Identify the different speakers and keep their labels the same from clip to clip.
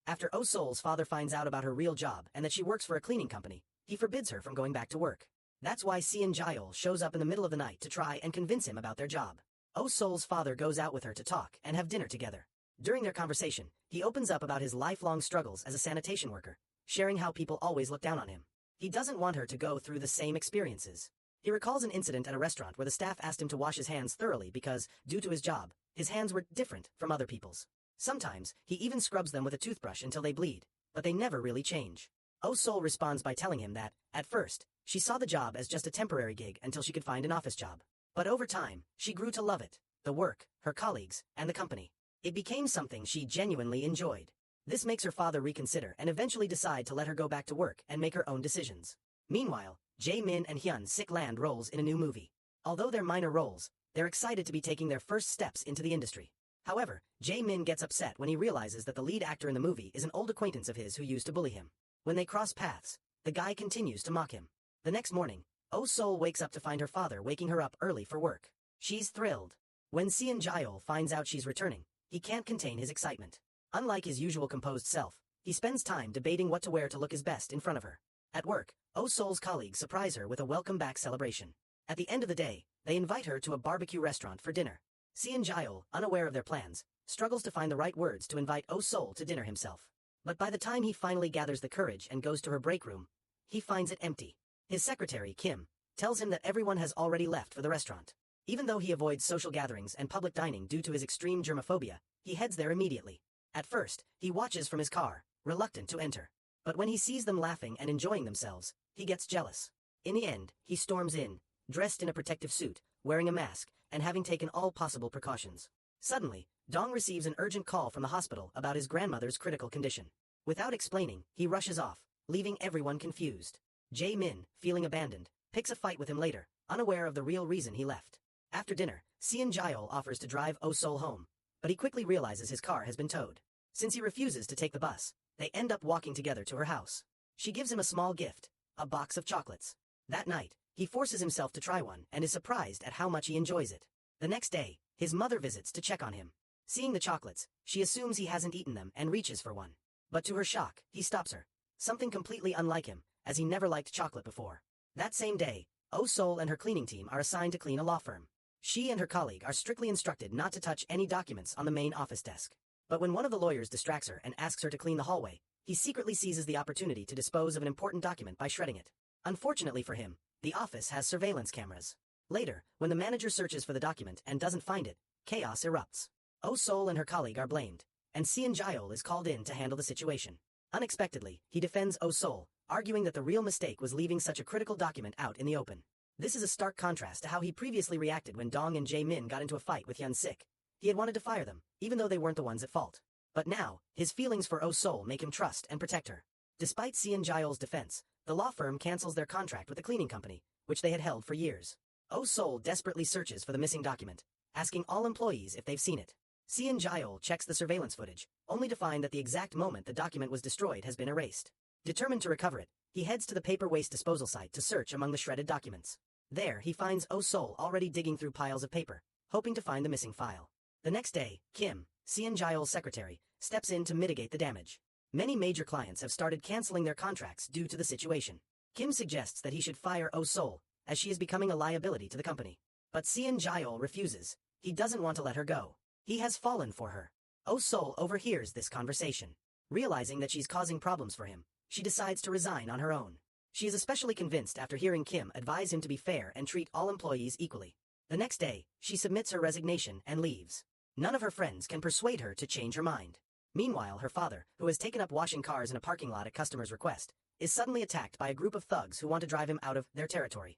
Speaker 1: After Oh-Sol's father finds out about her real job and that she works for a cleaning company, he forbids her from going back to work. That's why Seon-Jaeol shows up in the middle of the night to try and convince him about their job. Oh-Sol's father goes out with her to talk and have dinner together. During their conversation, he opens up about his lifelong struggles as a sanitation worker, sharing how people always look down on him. He doesn't want her to go through the same experiences. He recalls an incident at a restaurant where the staff asked him to wash his hands thoroughly because, due to his job, his hands were different from other people's. Sometimes, he even scrubs them with a toothbrush until they bleed, but they never really change. Oh-Sol responds by telling him that, at first, she saw the job as just a temporary gig until she could find an office job. But over time, she grew to love it, the work, her colleagues, and the company. It became something she genuinely enjoyed. This makes her father reconsider and eventually decide to let her go back to work and make her own decisions. Meanwhile, Jae-min and Hyun-sik land roles in a new movie. Although they're minor roles, they're excited to be taking their first steps into the industry. However, Jae-min gets upset when he realizes that the lead actor in the movie is an old acquaintance of his who used to bully him. When they cross paths, the guy continues to mock him. The next morning, Oh-Sol wakes up to find her father waking her up early for work. She's thrilled. When Seon-Jaeol finds out she's returning, he can't contain his excitement. Unlike his usual composed self, he spends time debating what to wear to look his best in front of her. At work, Oh-Sol's colleagues surprise her with a welcome-back celebration. At the end of the day, they invite her to a barbecue restaurant for dinner. Seon-Jaeol, unaware of their plans, struggles to find the right words to invite Oh-Sol to dinner himself. But by the time he finally gathers the courage and goes to her break room, he finds it empty. His secretary, Kim, tells him that everyone has already left for the restaurant. Even though he avoids social gatherings and public dining due to his extreme germophobia, he heads there immediately. At first, he watches from his car, reluctant to enter. But when he sees them laughing and enjoying themselves, he gets jealous. In the end, he storms in, dressed in a protective suit, wearing a mask, and having taken all possible precautions. Suddenly, Dong receives an urgent call from the hospital about his grandmother's critical condition. Without explaining, he rushes off, leaving everyone confused. Jae-min, feeling abandoned, picks a fight with him later, unaware of the real reason he left. After dinner, Seon-Jaeol offers to drive Oh-Sol home, but he quickly realizes his car has been towed. Since he refuses to take the bus, they end up walking together to her house. She gives him a small gift, a box of chocolates. That night, he forces himself to try one and is surprised at how much he enjoys it. The next day, his mother visits to check on him. Seeing the chocolates, she assumes he hasn't eaten them and reaches for one. But to her shock, he stops her. Something completely unlike him, as he never liked chocolate before. That same day, Oh-Sol and her cleaning team are assigned to clean a law firm. She and her colleague are strictly instructed not to touch any documents on the main office desk. But when one of the lawyers distracts her and asks her to clean the hallway, he secretly seizes the opportunity to dispose of an important document by shredding it. Unfortunately for him, the office has surveillance cameras. Later, when the manager searches for the document and doesn't find it, chaos erupts. Oh-Sol and her colleague are blamed, and Seon-Jaeol is called in to handle the situation. Unexpectedly, he defends Oh-Sol, arguing that the real mistake was leaving such a critical document out in the open. This is a stark contrast to how he previously reacted when Dong and Jae-min got into a fight with Hyun-sik. He had wanted to fire them, even though they weren't the ones at fault. But now, his feelings for Oh-Sol make him trust and protect her. Despite Seon-Jaeol's defense, the law firm cancels their contract with the cleaning company, which they had held for years. Oh-Sol desperately searches for the missing document, asking all employees if they've seen it. Seon-Jaeol checks the surveillance footage, only to find that the exact moment the document was destroyed has been erased. Determined to recover it, he heads to the paper waste disposal site to search among the shredded documents. There, he finds Oh-Sol already digging through piles of paper, hoping to find the missing file. The next day, Kim, Seon-Jaeol's secretary, steps in to mitigate the damage. Many major clients have started canceling their contracts due to the situation. Kim suggests that he should fire Oh-Sol, as she is becoming a liability to the company. But Seon-Jaeol refuses. He doesn't want to let her go. He has fallen for her. Oh-Sol overhears this conversation. Realizing that she's causing problems for him, she decides to resign on her own. She is especially convinced after hearing Kim advise him to be fair and treat all employees equally. The next day, she submits her resignation and leaves. None of her friends can persuade her to change her mind. Meanwhile, her father, who has taken up washing cars in a parking lot at customers' request, is suddenly attacked by a group of thugs who want to drive him out of their territory.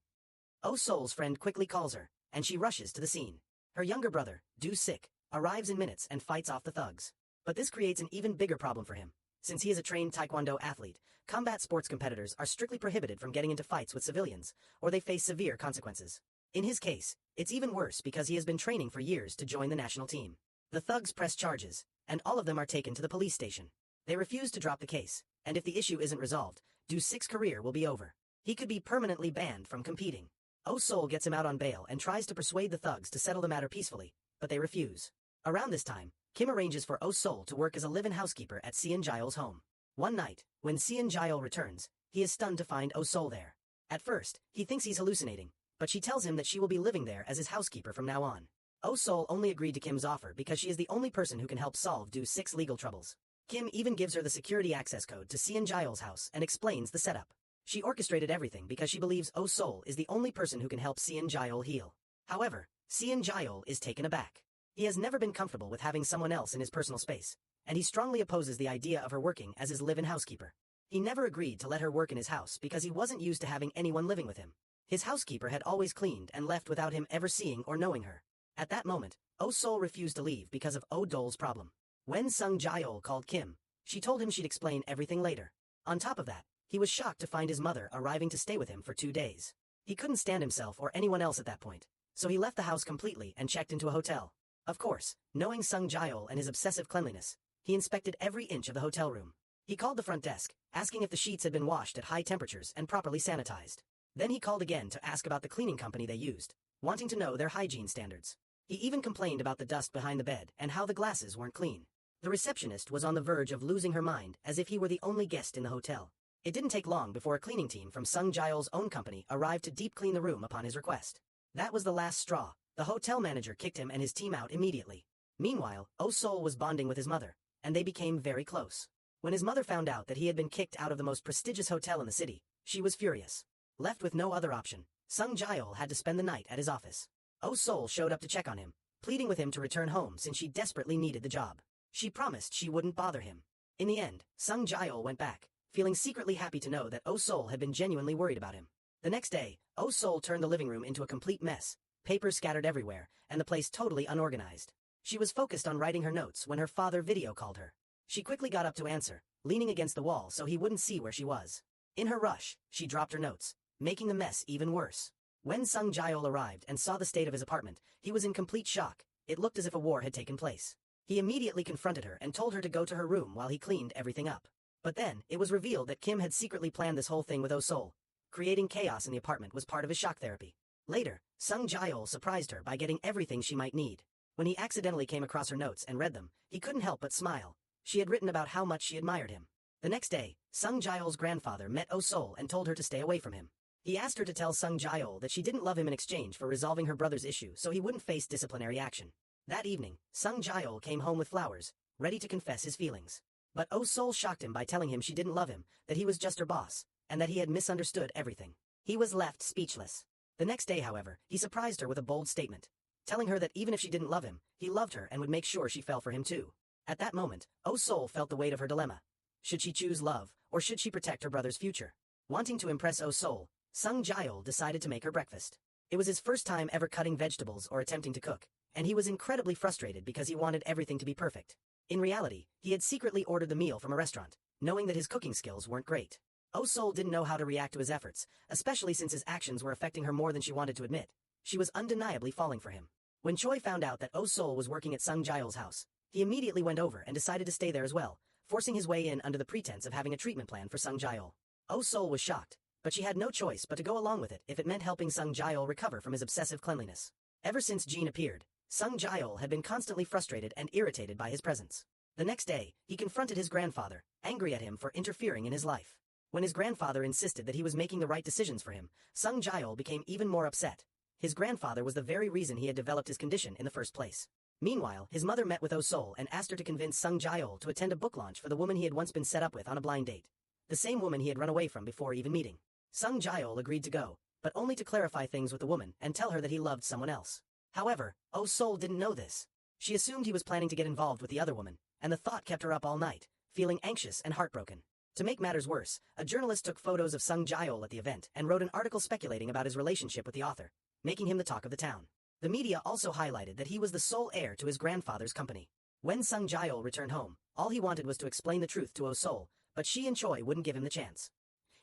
Speaker 1: Oh-Sol's friend quickly calls her, and she rushes to the scene. Her younger brother, Do-sik, arrives in minutes and fights off the thugs. But this creates an even bigger problem for him. Since he is a trained taekwondo athlete, combat sports competitors are strictly prohibited from getting into fights with civilians, or they face severe consequences. In his case, it's even worse because he has been training for years to join the national team. The thugs press charges, and all of them are taken to the police station. They refuse to drop the case, and if the issue isn't resolved, Do-sik's career will be over. He could be permanently banned from competing. Oh-Sol gets him out on bail and tries to persuade the thugs to settle the matter peacefully, but they refuse. Around this time, Kim arranges for Oh-sol to work as a live-in housekeeper at Seon-jaeol's home. One night, when Seon-jaeol returns, he is stunned to find Oh-sol there. At first, he thinks he's hallucinating, but she tells him that she will be living there as his housekeeper from now on. Oh-sol only agreed to Kim's offer because she is the only person who can help solve Do's 6 legal troubles. Kim even gives her the security access code to Seon-jaeol's house and explains the setup. She orchestrated everything because she believes Oh-sol is the only person who can help Seon-jaeol heal. However, Seon-jaeol is taken aback. He has never been comfortable with having someone else in his personal space, and he strongly opposes the idea of her working as his live-in housekeeper. He never agreed to let her work in his house because he wasn't used to having anyone living with him. His housekeeper had always cleaned and left without him ever seeing or knowing her. At that moment, Oh-sol refused to leave because of Oh-dol's problem. When Sung-jaeol called Kim, she told him she'd explain everything later. On top of that, he was shocked to find his mother arriving to stay with him for 2 days. He couldn't stand himself or anyone else at that point, so he left the house completely and checked into a hotel. Of course, knowing Sung-jaeol and his obsessive cleanliness, he inspected every inch of the hotel room. He called the front desk, asking if the sheets had been washed at high temperatures and properly sanitized. Then he called again to ask about the cleaning company they used, wanting to know their hygiene standards. He even complained about the dust behind the bed and how the glasses weren't clean. The receptionist was on the verge of losing her mind as if he were the only guest in the hotel. It didn't take long before a cleaning team from Sung-jaeol's own company arrived to deep clean the room upon his request. That was the last straw. The hotel manager kicked him and his team out immediately. Meanwhile, Oh-sol was bonding with his mother, and they became very close. When his mother found out that he had been kicked out of the most prestigious hotel in the city, she was furious. Left with no other option, Sung-jaeol had to spend the night at his office. Oh-sol showed up to check on him, pleading with him to return home since she desperately needed the job. She promised she wouldn't bother him. In the end, Sung-jaeol went back, feeling secretly happy to know that Oh-sol had been genuinely worried about him. The next day, Oh-sol turned the living room into a complete mess, papers scattered everywhere, and the place totally unorganized. She was focused on writing her notes when her father video called her. She quickly got up to answer, leaning against the wall so he wouldn't see where she was. In her rush, she dropped her notes, making the mess even worse. When Sung-jaeol arrived and saw the state of his apartment, he was in complete shock. It looked as if a war had taken place. He immediately confronted her and told her to go to her room while he cleaned everything up. But then, it was revealed that Kim had secretly planned this whole thing with Oh-sol. Creating chaos in the apartment was part of his shock therapy. Later, Sung-jaeol surprised her by getting everything she might need. When he accidentally came across her notes and read them, he couldn't help but smile. She had written about how much she admired him. The next day, Sung-jaeol's grandfather met Oh-sol and told her to stay away from him. He asked her to tell Sung-jaeol that she didn't love him in exchange for resolving her brother's issue so he wouldn't face disciplinary action. That evening, Sung-jaeol came home with flowers, ready to confess his feelings. But Oh-sol shocked him by telling him she didn't love him, that he was just her boss, and that he had misunderstood everything. He was left speechless. The next day, however, he surprised her with a bold statement, telling her that even if she didn't love him, he loved her and would make sure she fell for him too. At that moment, Oh-sol felt the weight of her dilemma. Should she choose love, or should she protect her brother's future? Wanting to impress Oh-sol, Sung-jaeol decided to make her breakfast. It was his first time ever cutting vegetables or attempting to cook, and he was incredibly frustrated because he wanted everything to be perfect. In reality, he had secretly ordered the meal from a restaurant, knowing that his cooking skills weren't great. Oh-sol didn't know how to react to his efforts, especially since his actions were affecting her more than she wanted to admit. She was undeniably falling for him. When Choi found out that Oh-sol was working at Sung-jaeol's house, he immediately went over and decided to stay there as well, forcing his way in under the pretense of having a treatment plan for Sung-jaeol. Oh-sol was shocked, but she had no choice but to go along with it if it meant helping Sung-jaeol recover from his obsessive cleanliness. Ever since Jean appeared, Sung-jaeol had been constantly frustrated and irritated by his presence. The next day, he confronted his grandfather, angry at him for interfering in his life. When his grandfather insisted that he was making the right decisions for him, Sung-jaeol became even more upset. His grandfather was the very reason he had developed his condition in the first place. Meanwhile, his mother met with Oh-sol and asked her to convince Sung-jaeol to attend a book launch for the woman he had once been set up with on a blind date. The same woman he had run away from before even meeting. Sung-jaeol agreed to go, but only to clarify things with the woman and tell her that he loved someone else. However, Oh-sol didn't know this. She assumed he was planning to get involved with the other woman, and the thought kept her up all night, feeling anxious and heartbroken. To make matters worse, a journalist took photos of Sung-jaeol at the event and wrote an article speculating about his relationship with the author, making him the talk of the town. The media also highlighted that he was the sole heir to his grandfather's company. When Sung-jaeol returned home, all he wanted was to explain the truth to Oh-sol, but she and Choi wouldn't give him the chance.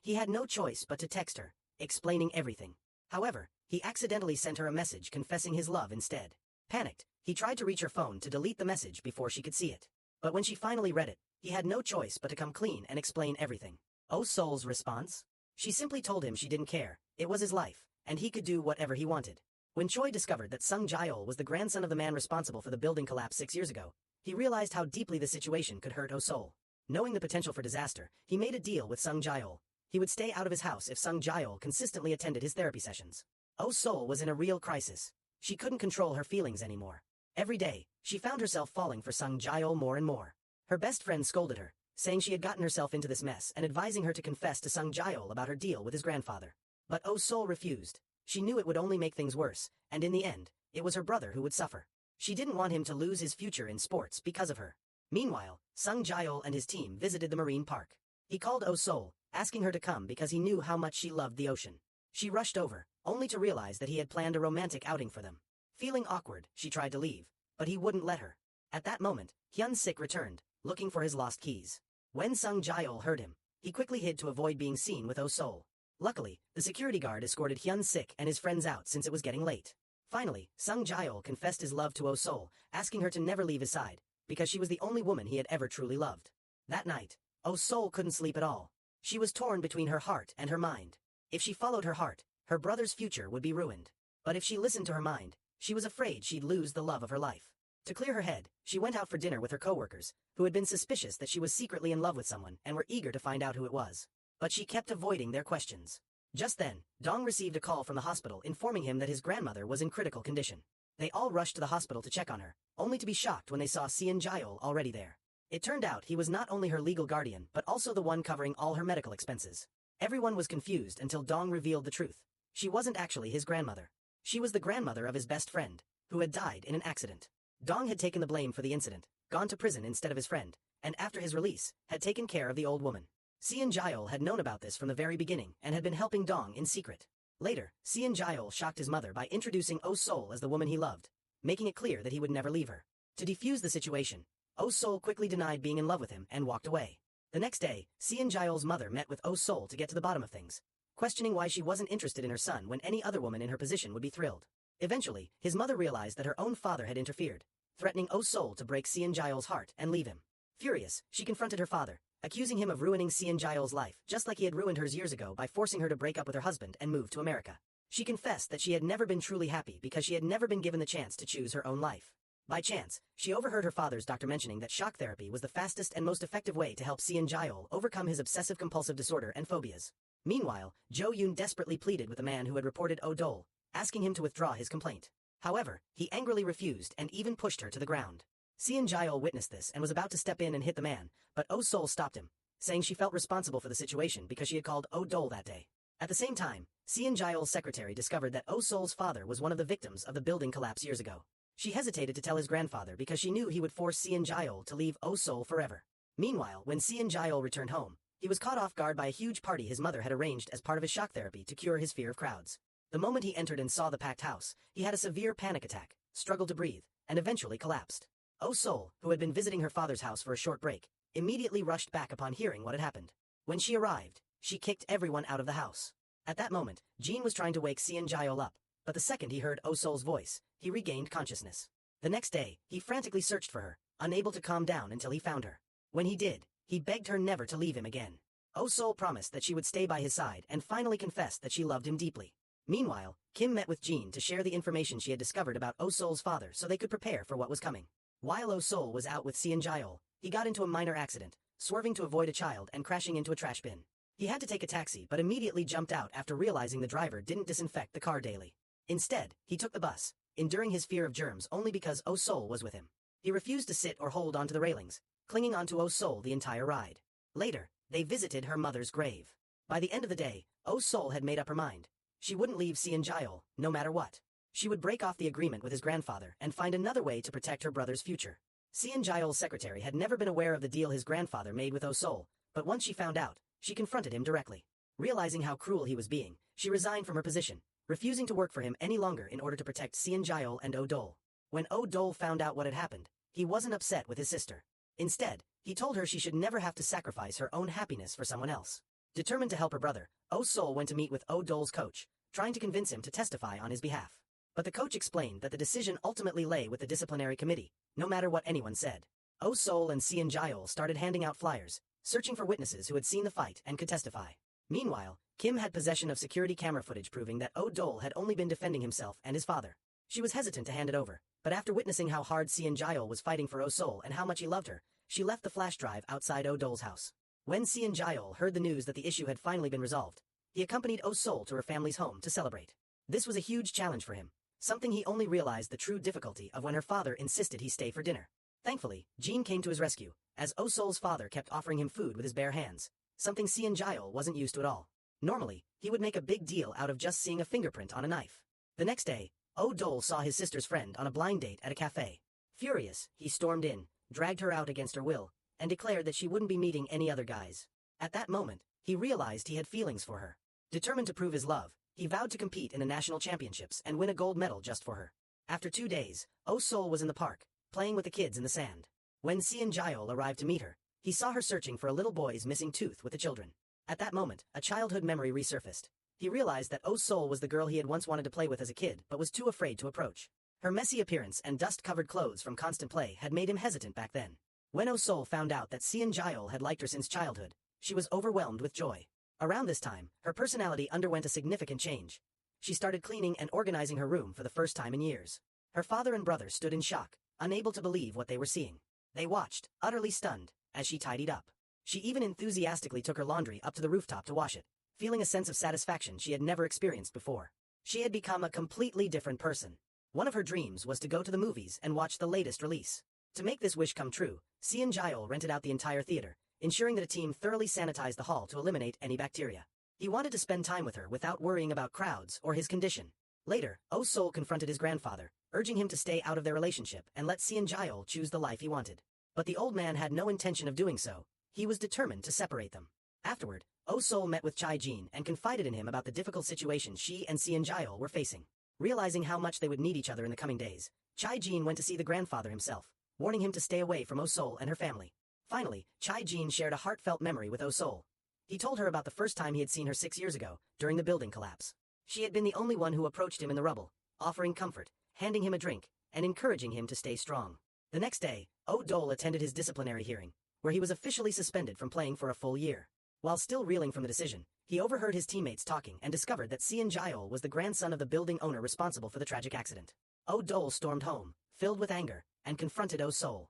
Speaker 1: He had no choice but to text her, explaining everything. However, he accidentally sent her a message confessing his love instead. Panicked, he tried to reach her phone to delete the message before she could see it. But when she finally read it, he had no choice but to come clean and explain everything. Oh-sol's response? She simply told him she didn't care, it was his life, and he could do whatever he wanted. When Choi discovered that Sung-jaeol was the grandson of the man responsible for the building collapse 6 years ago, He realized how deeply the situation could hurt Oh-sol. Knowing the potential for disaster, he made a deal with Sung Jae-ol. He would stay out of his house if Sung Jae-ol consistently attended his therapy sessions. Oh-sol was in a real crisis. She couldn't control her feelings anymore. Every day, she found herself falling for Sung Jae-ol more and more. Her best friend scolded her, saying she had gotten herself into this mess and advising her to confess to Sung Jae-ol about her deal with his grandfather. But Oh-sol refused. She knew it would only make things worse, and in the end, it was her brother who would suffer. She didn't want him to lose his future in sports because of her. Meanwhile, Sung Jae-ol and his team visited the marine park. He called Oh-sol, asking her to come because he knew how much she loved the ocean. She rushed over, only to realize that he had planned a romantic outing for them. Feeling awkward, she tried to leave, but he wouldn't let her. At that moment, Hyun-sik returned, looking for his lost keys. When Sung Jae-ol heard him, he quickly hid to avoid being seen with Oh-sol. Luckily, the security guard escorted Hyun-sik and his friends out since it was getting late. Finally, Sung Jae-ol confessed his love to Oh-sol, asking her to never leave his side, because she was the only woman he had ever truly loved. That night, Oh-sol couldn't sleep at all. She was torn between her heart and her mind. If she followed her heart, her brother's future would be ruined. But if she listened to her mind, she was afraid she'd lose the love of her life. To clear her head, she went out for dinner with her coworkers, who had been suspicious that she was secretly in love with someone and were eager to find out who it was. But she kept avoiding their questions. Just then, Dong received a call from the hospital informing him that his grandmother was in critical condition. They all rushed to the hospital to check on her, only to be shocked when they saw Seon Jae-ol already there. It turned out he was not only her legal guardian but also the one covering all her medical expenses. Everyone was confused until Dong revealed the truth. She wasn't actually his grandmother. She was the grandmother of his best friend, who had died in an accident. Dong had taken the blame for the incident, gone to prison instead of his friend, and after his release, had taken care of the old woman. Seon Jae-ol had known about this from the very beginning and had been helping Dong in secret. Later, Seon Jae-ol shocked his mother by introducing Oh-sol as the woman he loved, making it clear that he would never leave her. To defuse the situation, Oh-sol quickly denied being in love with him and walked away. The next day, Seon Jae-ol's mother met with Oh-sol to get to the bottom of things, questioning why she wasn't interested in her son when any other woman in her position would be thrilled. Eventually, his mother realized that her own father had interfered, threatening Oh-sol to break Seon Jae-ol's heart and leave him. Furious, she confronted her father, accusing him of ruining Seon Jae-ol's life just like he had ruined hers years ago by forcing her to break up with her husband and move to America. She confessed that she had never been truly happy because she had never been given the chance to choose her own life. By chance, she overheard her father's doctor mentioning that shock therapy was the fastest and most effective way to help Seon Jae-ol overcome his obsessive-compulsive disorder and phobias. Meanwhile, Jo Yoon desperately pleaded with the man who had reported Oh-dol, asking him to withdraw his complaint. However, he angrily refused and even pushed her to the ground. Seon Jae-ol witnessed this and was about to step in and hit the man, but Oh-sol stopped him, saying she felt responsible for the situation because she had called Oh-dol that day. At the same time, Seon Jae-ol's secretary discovered that Oh-sol's father was one of the victims of the building collapse years ago. She hesitated to tell his grandfather because she knew he would force Seon Jae-ol to leave Oh-sol forever. Meanwhile, when Seon Jae-ol returned home, he was caught off guard by a huge party his mother had arranged as part of his shock therapy to cure his fear of crowds. The moment he entered and saw the packed house, he had a severe panic attack, struggled to breathe, and eventually collapsed. Oh-sol, who had been visiting her father's house for a short break, immediately rushed back upon hearing what had happened. When she arrived, she kicked everyone out of the house. At that moment, Jean was trying to wake Seon Jae-ol up, but the second he heard Oh-sol's voice, he regained consciousness. The next day, he frantically searched for her, unable to calm down until he found her. When he did, he begged her never to leave him again. Oh-sol promised that she would stay by his side and finally confessed that she loved him deeply. Meanwhile, Kim met with Jean to share the information she had discovered about Oh-sol's father so they could prepare for what was coming. While Oh-sol was out with Seon Jae-ol, he got into a minor accident, swerving to avoid a child and crashing into a trash bin. He had to take a taxi but immediately jumped out after realizing the driver didn't disinfect the car daily. Instead, he took the bus, enduring his fear of germs only because Oh-sol was with him. He refused to sit or hold onto the railings, clinging onto Oh-sol the entire ride. Later, they visited her mother's grave. By the end of the day, Oh-sol had made up her mind. She wouldn't leave Seon Jae-ol, no matter what. She would break off the agreement with his grandfather and find another way to protect her brother's future. Seon Jae-ol's secretary had never been aware of the deal his grandfather made with Oh-sol, but once she found out, she confronted him directly. Realizing how cruel he was being, she resigned from her position, refusing to work for him any longer in order to protect Seon Jae-ol and Oh-dol. When Oh-dol found out what had happened, he wasn't upset with his sister. Instead, he told her she should never have to sacrifice her own happiness for someone else. Determined to help her brother, Oh-sol went to meet with Oh-dol's coach, trying to convince him to testify on his behalf. But the coach explained that the decision ultimately lay with the disciplinary committee, no matter what anyone said. Oh-sol and Seon Jae-ol started handing out flyers, searching for witnesses who had seen the fight and could testify. Meanwhile, Kim had possession of security camera footage proving that Oh-dol had only been defending himself and his father. She was hesitant to hand it over, but after witnessing how hard Seon-jaeol was fighting for Oh-sol and how much he loved her, she left the flash drive outside Oh-dol's house. When Seon-jaeol heard the news that the issue had finally been resolved, he accompanied Oh-sol to her family's home to celebrate. This was a huge challenge for him, something he only realized the true difficulty of when her father insisted he stay for dinner. Thankfully, Jin came to his rescue, as Oh-sol's father kept offering him food with his bare hands, something Seon-jaeol wasn't used to at all. Normally, he would make a big deal out of just seeing a fingerprint on a knife. The next day, Oh-dol saw his sister's friend on a blind date at a cafe. Furious, he stormed in, dragged her out against her will, and declared that she wouldn't be meeting any other guys. At that moment, he realized he had feelings for her. Determined to prove his love, he vowed to compete in the national championships and win a gold medal just for her. After 2 days, Oh-sol was in the park, playing with the kids in the sand. When Seon-jaeol arrived to meet her, he saw her searching for a little boy's missing tooth with the children. At that moment, a childhood memory resurfaced. He realized that Oh-sol was the girl he had once wanted to play with as a kid but was too afraid to approach. Her messy appearance and dust-covered clothes from constant play had made him hesitant back then. When Oh-sol found out that Seon-jaeol had liked her since childhood, she was overwhelmed with joy. Around this time, her personality underwent a significant change. She started cleaning and organizing her room for the first time in years. Her father and brother stood in shock, unable to believe what they were seeing. They watched, utterly stunned, as she tidied up. She even enthusiastically took her laundry up to the rooftop to wash it, feeling a sense of satisfaction she had never experienced before. She had become a completely different person. One of her dreams was to go to the movies and watch the latest release. To make this wish come true, Seon-jaeol rented out the entire theater, ensuring that a team thoroughly sanitized the hall to eliminate any bacteria. He wanted to spend time with her without worrying about crowds or his condition. Later, Oh-sol confronted his grandfather, urging him to stay out of their relationship and let Seon-jaeol choose the life he wanted. But the old man had no intention of doing so. He was determined to separate them. Afterward, Oh-sol met with Chae-jin and confided in him about the difficult situation she and Seon-jaeol were facing. Realizing how much they would need each other in the coming days, Chae-jin went to see the grandfather himself, warning him to stay away from Oh-sol and her family. Finally, Chae-jin shared a heartfelt memory with Oh-sol. He told her about the first time he had seen her 6 years ago, during the building collapse. She had been the only one who approached him in the rubble, offering comfort, handing him a drink, and encouraging him to stay strong. The next day, Oh-dol attended his disciplinary hearing, where he was officially suspended from playing for a full year. While still reeling from the decision, he overheard his teammates talking and discovered that Seon-jaeol was the grandson of the building owner responsible for the tragic accident. Oh-dol stormed home, filled with anger, and confronted Oh-sol.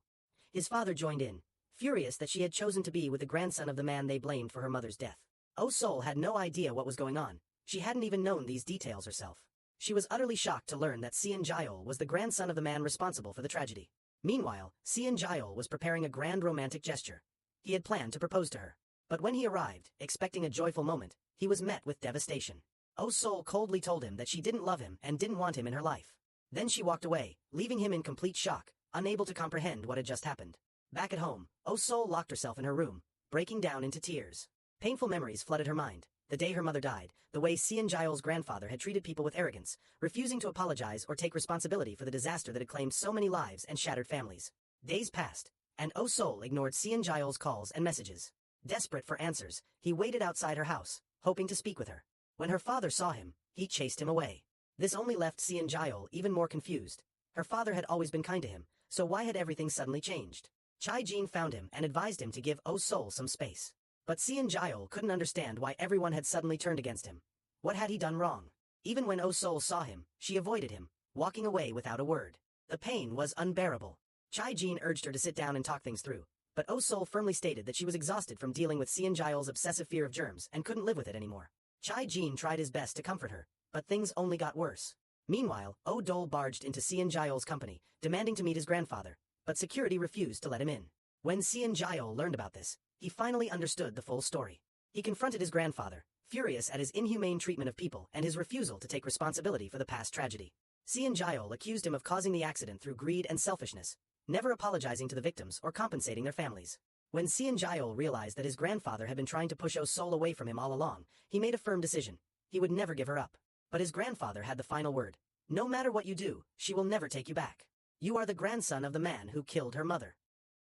Speaker 1: His father joined in, furious that she had chosen to be with the grandson of the man they blamed for her mother's death. Oh-sol had no idea what was going on. She hadn't even known these details herself. She was utterly shocked to learn that Seon-jaeol was the grandson of the man responsible for the tragedy. Meanwhile, Seon-jaeol was preparing a grand romantic gesture. He had planned to propose to her. But when he arrived, expecting a joyful moment, he was met with devastation. Oh-sol coldly told him that she didn't love him and didn't want him in her life. Then she walked away, leaving him in complete shock, unable to comprehend what had just happened. Back at home, Oh-sol locked herself in her room, breaking down into tears. Painful memories flooded her mind. The day her mother died, the way Seon-jaeol's grandfather had treated people with arrogance, refusing to apologize or take responsibility for the disaster that had claimed so many lives and shattered families. Days passed, and Oh-sol ignored Seon-jaeol's calls and messages. Desperate for answers, he waited outside her house, hoping to speak with her. When her father saw him, he chased him away. This only left Seon-jaeol even more confused. Her father had always been kind to him, so why had everything suddenly changed? Chae-jin found him and advised him to give Oh-sol some space. But Seon-jaeol couldn't understand why everyone had suddenly turned against him. What had he done wrong? Even when Oh-sol saw him, she avoided him, walking away without a word. The pain was unbearable. Chae-jin urged her to sit down and talk things through. But Oh-sol firmly stated that she was exhausted from dealing with Seon-jaeol's obsessive fear of germs and couldn't live with it anymore. Chae-jin tried his best to comfort her, but things only got worse. Meanwhile, Oh-dol barged into Seon-jaeol's company, demanding to meet his grandfather, but security refused to let him in. When Seon-jaeol learned about this, he finally understood the full story. He confronted his grandfather, furious at his inhumane treatment of people and his refusal to take responsibility for the past tragedy. Seon-jaeol accused him of causing the accident through greed and selfishness, never apologizing to the victims or compensating their families. When Seon-jaeol realized that his grandfather had been trying to push Oh-sol away from him all along, he made a firm decision. He would never give her up. But his grandfather had the final word. No matter what you do, she will never take you back. You are the grandson of the man who killed her mother.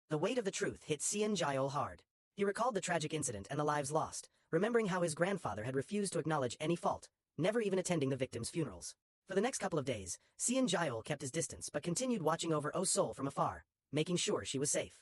Speaker 1: The weight of the truth hit Seon-jaeol hard. He recalled the tragic incident and the lives lost, remembering how his grandfather had refused to acknowledge any fault, never even attending the victims' funerals. For the next couple of days, Seon-jaeol kept his distance but continued watching over Oh-sol from afar, making sure she was safe.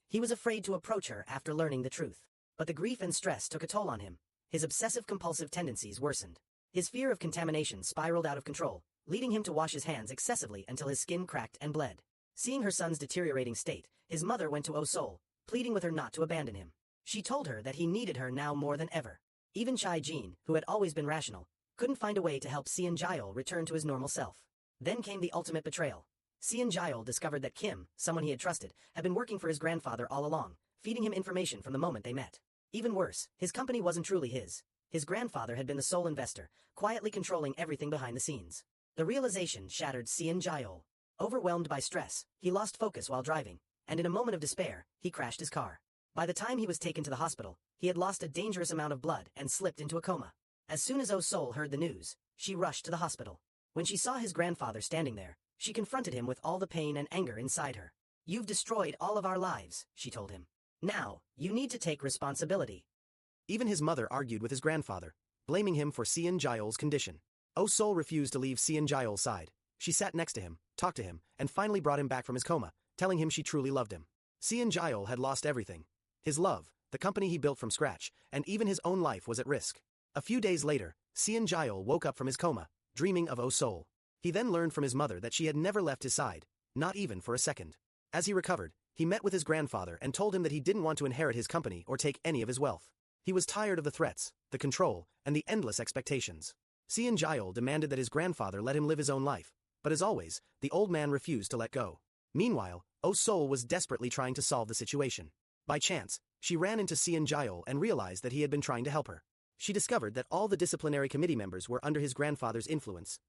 Speaker 1: He was afraid to approach her after learning the truth. But the grief and stress took a toll on him. His obsessive-compulsive tendencies worsened. His fear of contamination spiraled out of control, leading him to wash his hands excessively until his skin cracked and bled. Seeing her son's deteriorating state, his mother went to Oh-sol, pleading with her not to abandon him. She told her that he needed her now more than ever. Even Chai-jin, who had always been rational, couldn't find a way to help Seon-jaeol return to his normal self. Then came the ultimate betrayal. Seon-jaeol discovered that Kim, someone he had trusted, had been working for his grandfather all along, feeding him information from the moment they met. Even worse, his company wasn't truly his. His grandfather had been the sole investor, quietly controlling everything behind the scenes. The realization shattered Seon-jaeol. Overwhelmed by stress, he lost focus while driving, and in a moment of despair, he crashed his car. By the time he was taken to the hospital, he had lost a dangerous amount of blood and slipped into a coma. As soon as Oh-sol heard the news, she rushed to the hospital. When she saw his grandfather standing there, she confronted him with all the pain and anger inside her. "You've destroyed all of our lives," she told him. "Now, you need to take responsibility."
Speaker 2: Even his mother argued with his grandfather, blaming him for Seon-jaeol's condition. Oh-sol refused to leave Seon-jaeol's side. She sat next to him, talked to him, and finally brought him back from his coma, telling him she truly loved him. Seon-jaeol had lost everything. His love, the company he built from scratch, and even his own life was at risk. A few days later, Seon-jaeol woke up from his coma, dreaming of Oh-sol. He then learned from his mother that she had never left his side, not even for a second. As he recovered, he met with his grandfather and told him that he didn't want to inherit his company or take any of his wealth. He was tired of the threats, the control, and the endless expectations. Seon-jaeol demanded that his grandfather let him live his own life, but as always, the old man refused to let go. Meanwhile, Oh-sol was desperately trying to solve the situation. By chance, she ran into Seon-jaeol and realized that he had been trying to help her. She discovered that all the disciplinary committee members were under his grandfather's influence.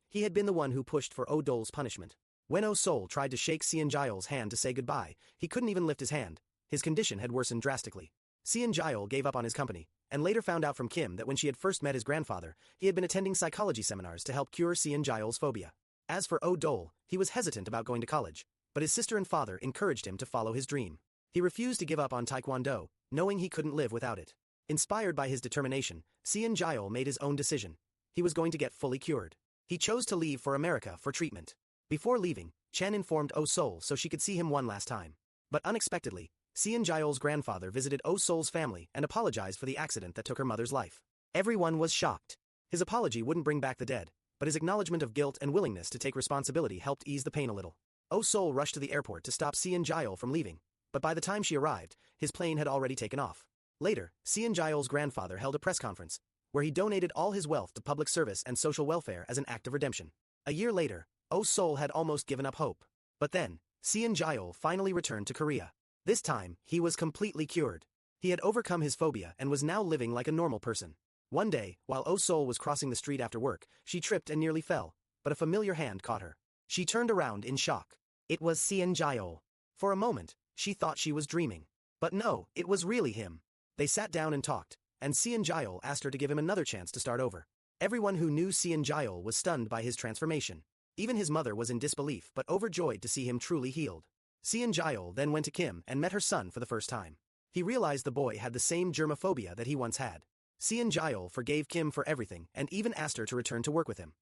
Speaker 2: He had been the one who pushed for Oh-dol's punishment. When Oh-sol tried to shake Seon-jaeol's hand to say goodbye, he couldn't even lift his hand. His condition had worsened drastically. Seon-jaeol gave up on his company, and later found out from Kim that when she had first met his grandfather, he had been attending psychology seminars to help cure Seon-jaeol's phobia. As for Oh-dol, he was hesitant about going to college, but his sister and father encouraged him to follow his dream. He refused to give up on taekwondo, knowing he couldn't live without it. Inspired by his determination, Seon-jaeol made his own decision. He was going to get fully cured. He chose to leave for America for treatment. Before leaving, Chen informed Oh-sol so she could see him one last time. But unexpectedly, Seon-jaeol's grandfather visited Oh-sol's family and apologized for the accident that took her mother's life. Everyone was shocked. His apology wouldn't bring back the dead, but his acknowledgement of guilt and willingness to take responsibility helped ease the pain a little. Oh-sol rushed to the airport to stop Seon-jaeol from leaving, but by the time she arrived, his plane had already taken off. Later, Seon-jaeol's grandfather held a press conference, where he donated all his wealth to public service and social welfare as an act of redemption. A year later, Oh-sol had almost given up hope. But then, Seon-jaeol finally returned to Korea. This time, he was completely cured. He had overcome his phobia and was now living like a normal person. One day, while Oh-sol was crossing the street after work, she tripped and nearly fell, but a familiar hand caught her. She turned around in shock. It was Seon-jaeol. For a moment, she thought she was dreaming. But no, it was really him. They sat down and talked, and Seon-jaeol asked her to give him another chance to start over. Everyone who knew Seon-jaeol was stunned by his transformation. Even his mother was in disbelief but overjoyed to see him truly healed. Seon-jaeol then went to Kim and met her son for the first time. He realized the boy had the same germophobia that he once had. Seon-jaeol forgave Kim for everything and even asked her to return to work with him.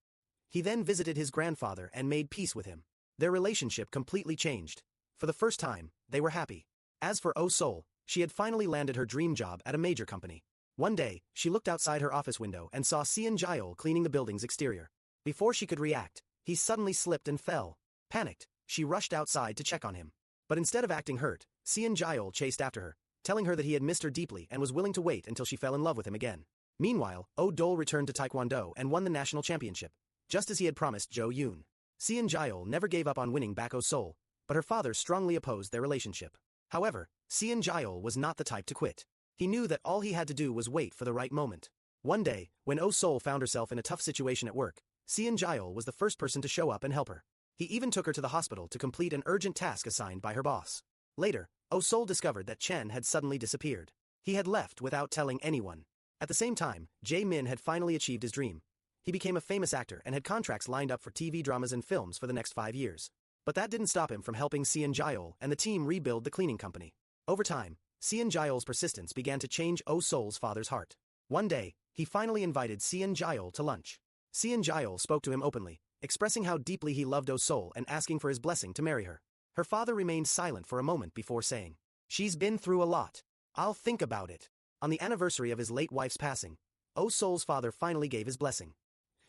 Speaker 2: He then visited his grandfather and made peace with him. Their relationship completely changed. For the first time, they were happy. As for Oh-sol, she had finally landed her dream job at a major company. One day, she looked outside her office window and saw Seon-jaeol cleaning the building's exterior. Before she could react, he suddenly slipped and fell. Panicked, she rushed outside to check on him. But instead of acting hurt, Seon-jaeol chased after her, telling her that he had missed her deeply and was willing to wait until she fell in love with him again. Meanwhile, Oh-dol returned to Taekwondo and won the national championship, just as he had promised Jo-yoon. Seon-jaeol never gave up on winning back Oh-sol, but her father strongly opposed their relationship. However, Seon-jaeol was not the type to quit. He knew that all he had to do was wait for the right moment. One day, when Oh-sol found herself in a tough situation at work, Seon-jaeol was the first person to show up and help her. He even took her to the hospital to complete an urgent task assigned by her boss. Later, Oh-sol discovered that Chen had suddenly disappeared. He had left without telling anyone. At the same time, Jae-min had finally achieved his dream. He became a famous actor and had contracts lined up for TV dramas and films for the next 5 years. But that didn't stop him from helping Seon-jaeol and the team rebuild the cleaning company. Over time, Seon-jaeol's persistence began to change Oh-sol's father's heart. One day, he finally invited Seon-jaeol to lunch. Seon-jaeol spoke to him openly, expressing how deeply he loved Oh-sol and asking for his blessing to marry her. Her father remained silent for a moment before saying, "She's been through a lot. I'll think about it." On the anniversary of his late wife's passing, Oh-sol's father finally gave his blessing.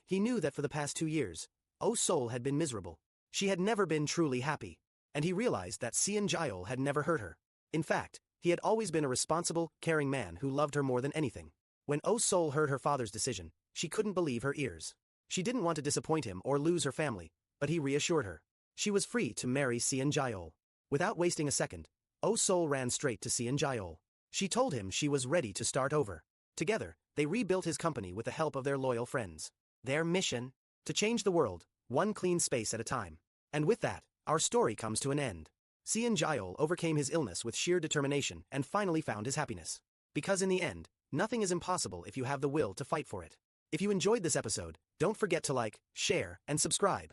Speaker 2: He knew that for the past 2 years, Oh Sol had been miserable. She had never been truly happy. And he realized that Seon-Jaeol had never hurt her. In fact, he had always been a responsible, caring man who loved her more than anything. When Oh Sol heard her father's decision, she couldn't believe her ears. She didn't want to disappoint him or lose her family, but he reassured her. She was free to marry Seon-Jaeol. Without wasting a second, Oh Sol ran straight to Seon-Jaeol. She told him she was ready to start over. Together, they rebuilt his company with the help of their loyal friends. Their mission? To change the world, one clean space at a time. And with that, our story comes to an end. Seon-Jaeol overcame his illness with sheer determination and finally found his happiness. Because in the end, nothing is impossible if you have the will to fight for it. If you enjoyed this episode, don't forget to like, share, and subscribe.